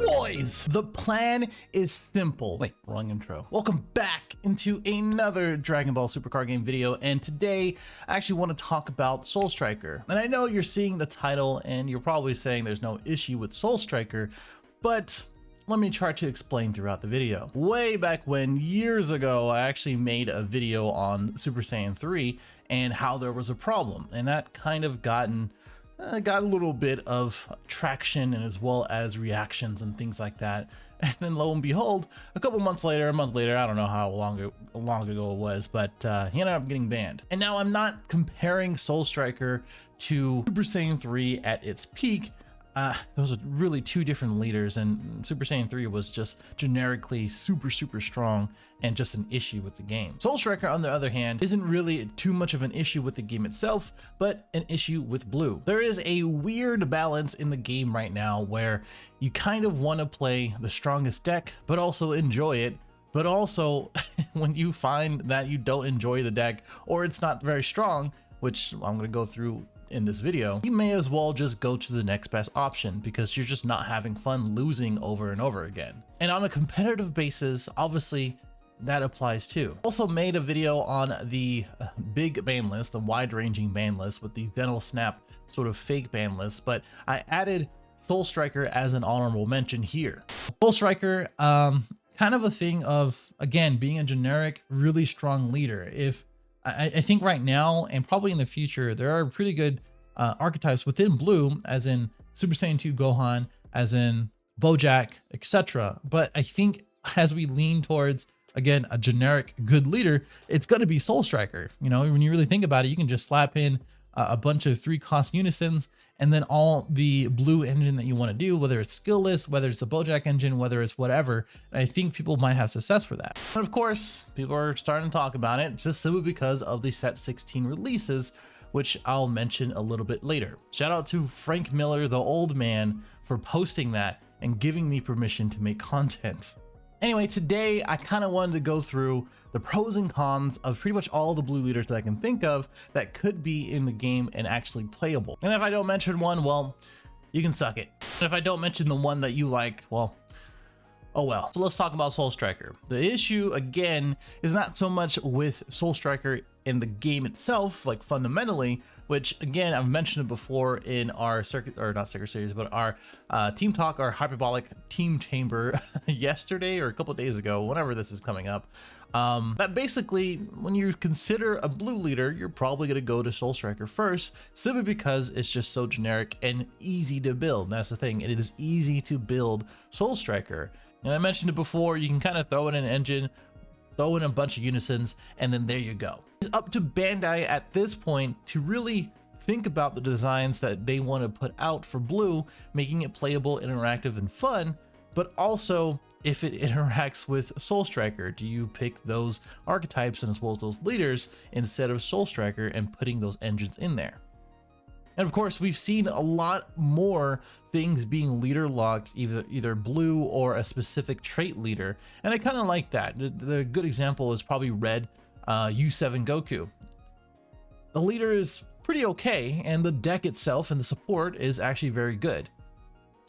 Boys, the plan is simple. Wait, wrong intro. Welcome back into another Dragon Ball Supercar game video, and today I actually want to talk about Soul Striker. And I know you're seeing the title and you're probably saying there's no issue with Soul Striker, but let me try to explain throughout the video. Way back when, years ago, I actually made a video on Super Saiyan 3 and how there was a problem, and that kind of got a little bit of traction and as well as reactions and things like that. And then lo and behold, a couple months later, a month later, I don't know how long ago it was, but he ended up getting banned. And now I'm not comparing Soul Striker to Super Saiyan 3 at its peak. Those are really two different leaders, and Super Saiyan 3 was just generically super strong and just an issue with the game. Soul Striker, on the other hand, isn't really too much of an issue with the game itself, but an issue with Blue. There is a weird balance in the game right now where you kind of want to play the strongest deck, but also enjoy it. But also, when you find that you don't enjoy the deck or it's not very strong, which I'm going to go through in this video, you may as well just go to the next best option because you're just not having fun losing over and over again. And on a competitive basis, obviously that applies too. Also made a video on the big ban list, the wide-ranging ban list with the Dental Snap sort of fake ban list, but I added Soul Striker as an honorable mention here. Soul Striker, kind of a thing of, again, being a generic, really strong leader. I think right now and probably in the future, there are pretty good archetypes within Blue, as in Super Saiyan 2 Gohan, as in Bojack, etc. But I think as we lean towards, again, a generic good leader, it's going to be Soul Striker. You know, when you really think about it, you can just slap in a bunch of 3-cost unisons and then all the Blue engine that you want to do, whether it's skillless, whether it's the Bojack engine, whether it's whatever. And I think people might have success for that. And of course, people are starting to talk about it just simply because of the set 16 releases, which I'll mention a little bit later. Shout out to Frank Miller, the old man, for posting that and giving me permission to make content. Anyway, today I kind of wanted to go through the pros and cons of pretty much all the Blue leaders that I can think of that could be in the game and actually playable. And if I don't mention one, well, you can suck it. And if I don't mention the one that you like, well, oh well. So let's talk about Soul Striker. The issue, again, is not so much with Soul Striker in the game itself, like fundamentally, which again, I've mentioned it before in our circuit, or not circuit series, but our team talk, our hyperbolic team chamber yesterday or a couple of days ago, whenever this is coming up. That basically, when you consider a Blue leader, you're probably going to go to Soul Striker first, simply because it's just so generic and easy to build. That's the thing. It is easy to build Soul Striker. And I mentioned it before, you can kind of throw in an engine, throw in a bunch of unisons, and then there you go. It's up to Bandai at this point to really think about the designs that they want to put out for Blue, making it playable, interactive, and fun, but also if it interacts with Soul Striker. Do you pick those archetypes and as well as those leaders instead of Soul Striker and putting those engines in there? And of course, we've seen a lot more things being leader locked, either Blue or a specific trait leader. And I kind of like that. The good example is probably Red U7 Goku. The leader is pretty okay, and the deck itself and the support is actually very good.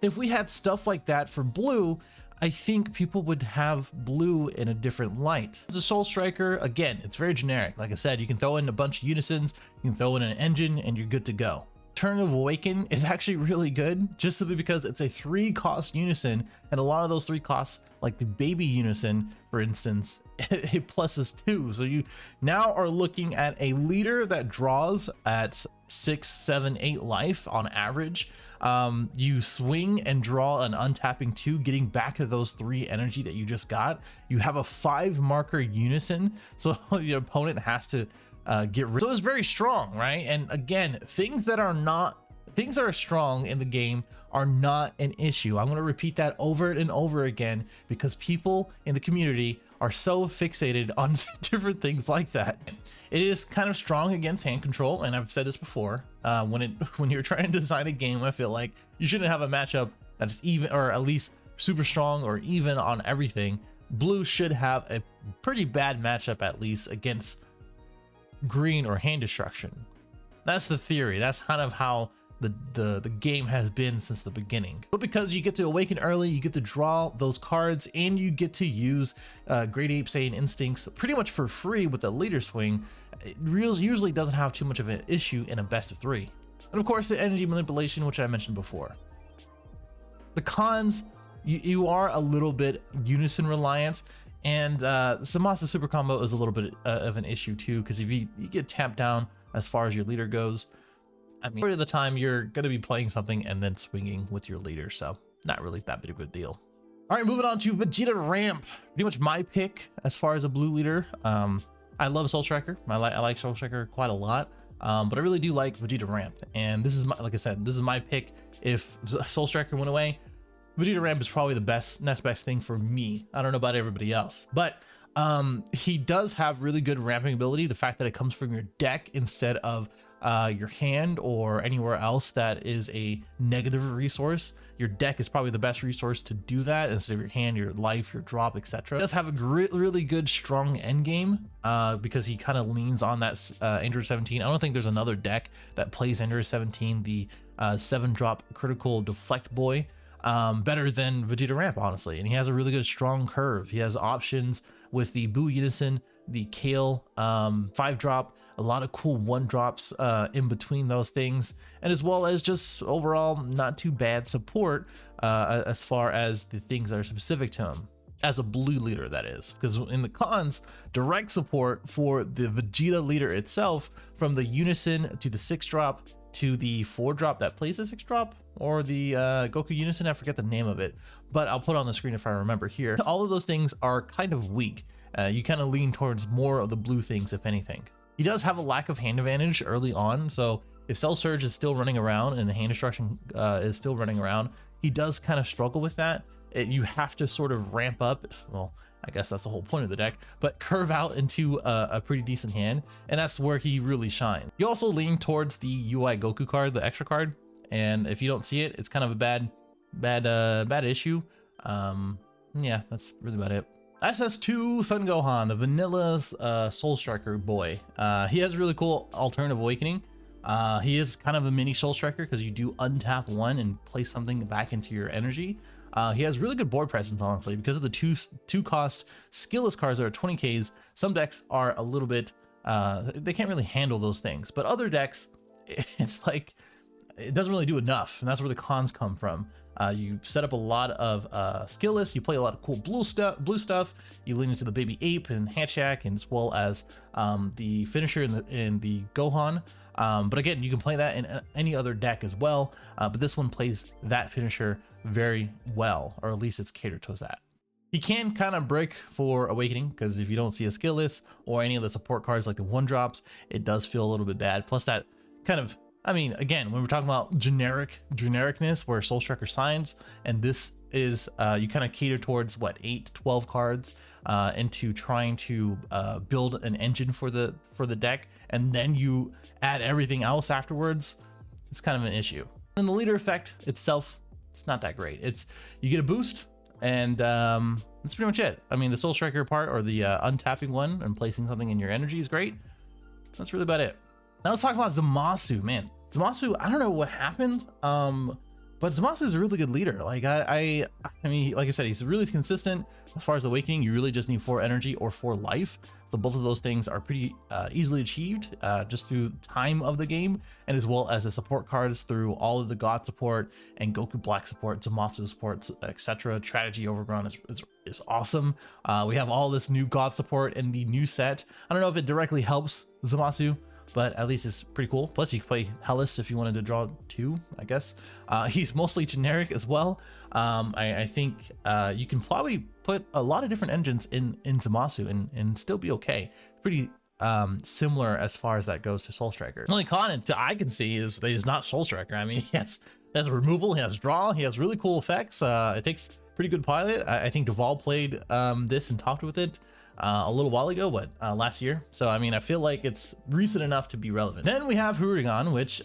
If we had stuff like that for Blue, I think people would have Blue in a different light. As a Soul Striker, again, it's very generic. Like I said, you can throw in a bunch of unisons, you can throw in an engine, and you're good to go. Turn of Awaken is actually really good, just simply because it's a 3-cost unison, and a lot of those 3 costs, like the baby unison, for instance, it pluses 2. So you now are looking at a leader that draws at 6, 7, 8 life on average. You swing and draw an untapping 2, getting back to those 3 energy that you just got. You have a 5-marker unison, so the opponent has to get rid. So it's very strong, right? And again, things that are strong in the game are not an issue. I'm going to repeat that over and over again because people in the community are so fixated on different things like that. It is kind of strong against hand control, and I've said this before. When you're trying to design a game, I feel like you shouldn't have a matchup that's even, or at least super strong or even on everything. Blue should have a pretty bad matchup at least against green or hand destruction. That's the theory. That's kind of how the game has been since the beginning. But because you get to awaken early, you get to draw those cards, and you get to use Great Ape Saiyan Instincts pretty much for free with the leader swing, it usually doesn't have too much of an issue in a best of 3. And of course, the energy manipulation, which I mentioned before. The cons, you are a little bit unison reliant, and Zamasu super combo is a little bit of an issue too, because if you get tapped down as far as your leader goes, I mean, part of the time you're going to be playing something and then swinging with your leader, so not really that big of a deal. All right, moving on to Vegeta Ramp, pretty much my pick as far as a blue leader. I love Soul Striker. I like Soul Striker quite a lot, but I really do like Vegeta Ramp, and this is my, like I said, this is my pick. If Soul Striker went away, Vegeta Ramp is probably the next best thing for me. I don't know about everybody else, but he does have really good ramping ability. The fact that it comes from your deck instead of your hand or anywhere else that is a negative resource. Your deck is probably the best resource to do that instead of your hand, your life, your drop, etc. It does have a really good strong end game because he kind of leans on that Android 17. I don't think there's another deck that plays Android 17, the 7-drop critical deflect boy, better than Vegeta Ramp, honestly. And he has a really good strong curve. He has options with the Boo Unison, the Kale 5-drop, a lot of cool 1-drops in between those things, and as well as just overall not too bad support as far as the things that are specific to him as a blue leader, that is. Because in the cons, direct support for the Vegeta leader itself, from the Unison to the 6-drop to the 4-drop that plays the 6-drop, or the Goku Unison, I forget the name of it, but I'll put it on the screen if I remember here. All of those things are kind of weak. You kind of lean towards more of the blue things, if anything. He does have a lack of hand advantage early on, so if Cell Surge is still running around and the hand destruction is still running around, he does kind of struggle with that. You have to sort of ramp up, well, I guess that's the whole point of the deck, but curve out into a pretty decent hand, and that's where he really shines. You also lean towards the UI Goku card, the extra card, and if you don't see it, it's kind of a bad issue. Yeah, that's really about it. SS2 Son Gohan, the vanilla Soul Striker boy. He has a really cool alternative awakening. He is kind of a mini Soul Striker because you do untap 1 and place something back into your energy. He has really good board presence, honestly, because of the two cost skillless cards that are 20Ks. Some decks are a little bit, they can't really handle those things, but other decks, it's like, it doesn't really do enough, and that's where the cons come from. You set up a lot of skillless, you play a lot of cool blue stuff, you lean into the Baby Ape and Hatchak, and as well as the finisher in the Gohan. But again, you can play that in any other deck as well, but this one plays that finisher very well, or at least it's catered towards that. He can kind of break for Awakening, because if you don't see a skillless or any of the support cards like the 1-drops, it does feel a little bit bad. Plus that kind of, I mean, again, when we're talking about genericness where Soul Striker signs, and this is, you kind of cater towards what, 8-12 cards into trying to build an engine for the deck, and then you add everything else afterwards, it's kind of an issue. And the leader effect itself, it's not that great. You get a boost, and that's pretty much it. I mean, the Soul Striker part, or the untapping one and placing something in your energy, is great. That's really about it. Now let's talk about Zamasu, man. Zamasu, I don't know what happened, but Zamasu is a really good leader. Like I mean, like I said, he's really consistent. As far as Awakening, you really just need 4 energy or 4 life. So both of those things are pretty easily achieved just through time of the game, and as well as the support cards through all of the God support and Goku Black support, Zamasu support, etc. Strategy Overgrown is awesome. We have all this new God support in the new set. I don't know if it directly helps Zamasu, but at least it's pretty cool. Plus you can play Hellas if you wanted to draw 2, I guess. He's mostly generic as well. I think you can probably put a lot of different engines in Zamasu and still be okay. Pretty similar as far as that goes to Soul Striker. The only con I can see is that he's not Soul Striker. I mean, he has removal, he has draw, he has really cool effects. It takes pretty good pilot. I think Duval played this and talked with it a little while ago, last year. So I mean, I feel like it's recent enough to be relevant. Then we have Hooray, which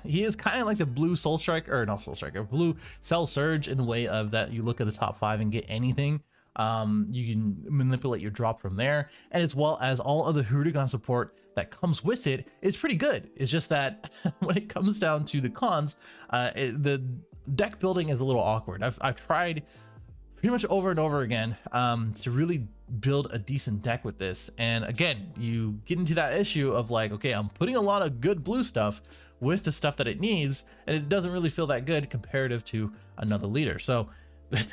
he is kind of like the blue Soul Striker, or not Soul Striker, blue Cell Surge, in the way of that you look at the top 5 and get anything. You can manipulate your drop from there, and as well as all other Hooray support that comes with it is pretty good. It's just that when it comes down to the cons, the deck building is a little awkward. I've tried pretty much over and over again to really build a decent deck with this, and again, you get into that issue of like, okay, I'm putting a lot of good blue stuff with the stuff that it needs, and it doesn't really feel that good comparative to another leader. So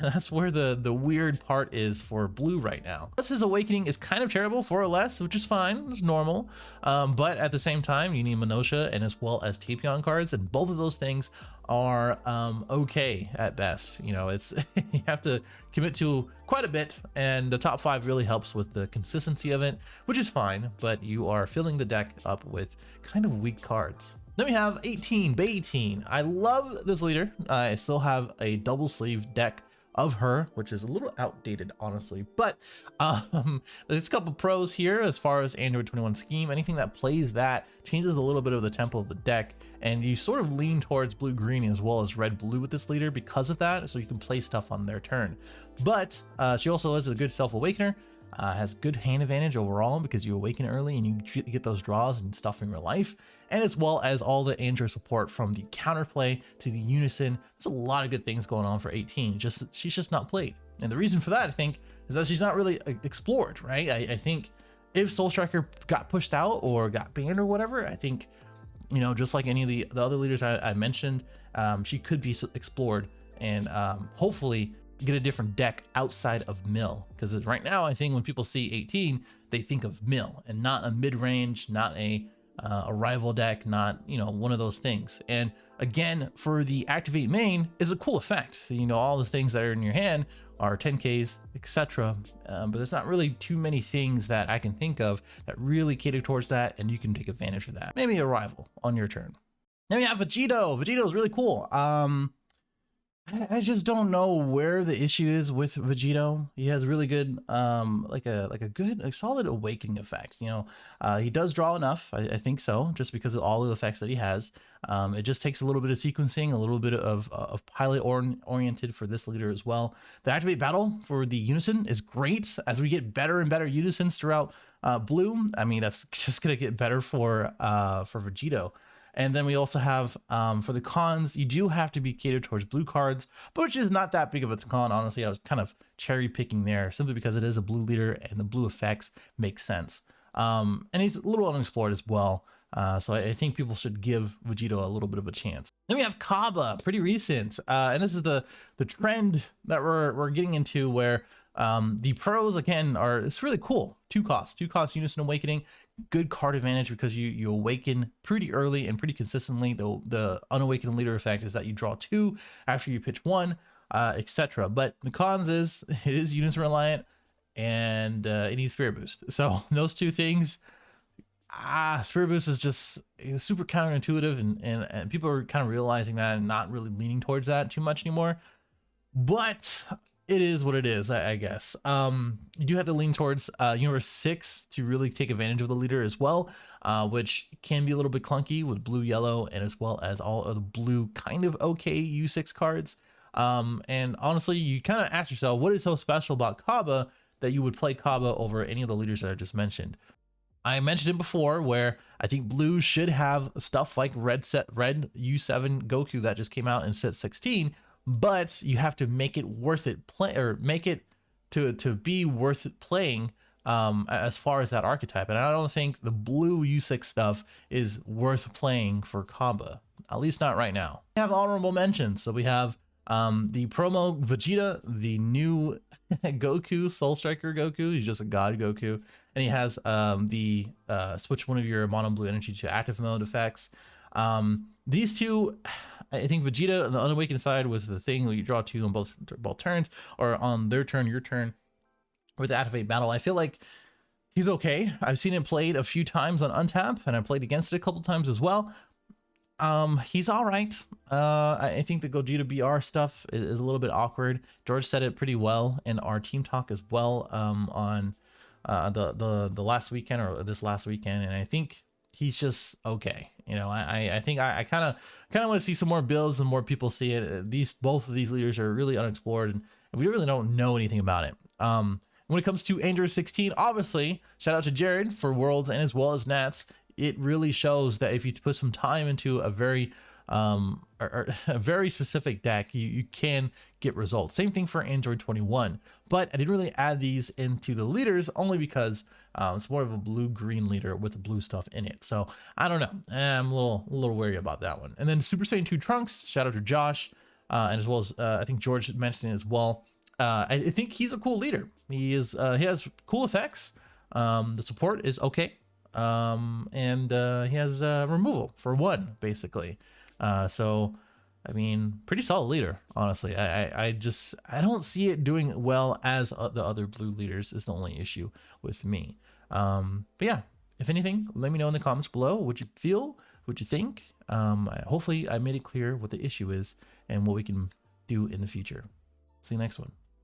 that's where the weird part is for blue right now. Plus, his awakening is kind of terrible for a less, which is fine, it's normal, but at the same time you need Minosha and as well as Tapion cards, and both of those things are okay at best. You know, it's you have to commit to quite a bit, and the top 5 really helps with the consistency of it, which is fine, but you are filling the deck up with kind of weak cards. Then we have 18, Bay 18. I love this leader. I still have a double sleeve deck of her, which is a little outdated, honestly, but there's a couple pros here as far as Android 21 scheme. Anything that plays that changes a little bit of the tempo of the deck, and you sort of lean towards blue-green as well as red-blue with this leader because of that, so you can play stuff on their turn. But she also is a good self-awakener, has good hand advantage overall because you awaken early and you get those draws and stuff in real life, and as well as all the android support from the counterplay to the unison. There's a lot of good things going on for 18. She's just not played, and the reason for that, I think, is that she's not really explored, right? I think if Soul Striker got pushed out or got banned or whatever, I think, you know, just like any of the other leaders I mentioned, she could be explored and hopefully get a different deck outside of mill, because right now I think when people see 18 they think of mill and not a mid-range, not a rival deck, not, you know, one of those things. And again, for the activate main is a cool effect, so, you know, all the things that are in your hand are 10Ks, etc. But there's not really too many things that I can think of that really cater towards that, and you can take advantage of that. Maybe a rival on your turn. Then we have Vegeta. Vegeta is really cool. I just don't know where the issue is with Vegeta. He has really good, like a solid awakening effect. You know, he does draw enough, I think so, just because of all the effects that he has. It just takes a little bit of sequencing, a little bit of pilot oriented for this leader as well. The activate battle for the unison is great as we get better and better unisons throughout blue. I mean, that's just gonna get better for Vegeta. And then we also have, for the cons, you do have to be catered towards blue cards, but which is not that big of a con, honestly. I was kind of cherry picking there simply because it is a blue leader and the blue effects make sense. And he's a little unexplored as well. So I think people should give Vegeta a little bit of a chance. Then we have Kabba, pretty recent. And this is the trend that we're getting into, where the pros, again, it's really cool. Two cost unison awakening. Good card advantage because you awaken pretty early and pretty consistently. The unawakened leader effect is that you draw 2 after you pitch 1, etc. But the cons is it is unison reliant, and it needs spirit boost. So those two things, spirit boost is just super counterintuitive, and people are kind of realizing that and not really leaning towards that too much anymore. But it is what it is, I guess. You do have to lean towards Universe 6 to really take advantage of the leader as well, which can be a little bit clunky with blue, yellow, and as well as all of the blue kind of okay U6 cards. And honestly, you kind of ask yourself, what is so special about Kabba that you would play Kabba over any of the leaders that I just mentioned? I mentioned it before, where I think blue should have stuff like red U7 Goku that just came out in set 16, but you have to make it worth it make it to be worth it playing as far as that archetype. And I don't think the blue U6 stuff is worth playing for Kabba, at least not right now. We have honorable mentions. So we have the promo Vegeta, the new Goku, Soul Striker Goku. He's just a god Goku, and he has the switch one of your mono blue energy to active mode effects. These two, I think Vegeta on the unawakened side was the thing where you draw 2 on both turns, or on their turn, your turn, with the activate battle. I feel like he's okay. I've seen it played a few times on Untap, and I played against it a couple times as well. He's all right. I think the Gogeta BR stuff is a little bit awkward. George said it pretty well in our team talk as well, on the last weekend, or this last weekend, and I think he's just okay. You know, I think I kind of want to see some more builds and more people see it. Both of these leaders are really unexplored, and we really don't know anything about it. When it comes to Android 16, obviously, shout out to Jared for Worlds and as well as Nats. It really shows that if you put some time into a very or a very specific deck, you can get results. Same thing for Android 21, but I didn't really add these into the leaders only because it's more of a blue-green leader with the blue stuff in it. So I don't know. I'm a little wary about that one. And then Super Saiyan 2 Trunks, shout out to Josh, and as well as I think George mentioned it as well. I think he's a cool leader. He has cool effects. The support is okay. And he has removal for 1 basically. So I mean, pretty solid leader, honestly. I don't see it doing well as the other blue leaders is the only issue with me. But yeah, if anything, let me know in the comments below what you feel, what you think. Hopefully I made it clear what the issue is and what we can do in the future. See you next one.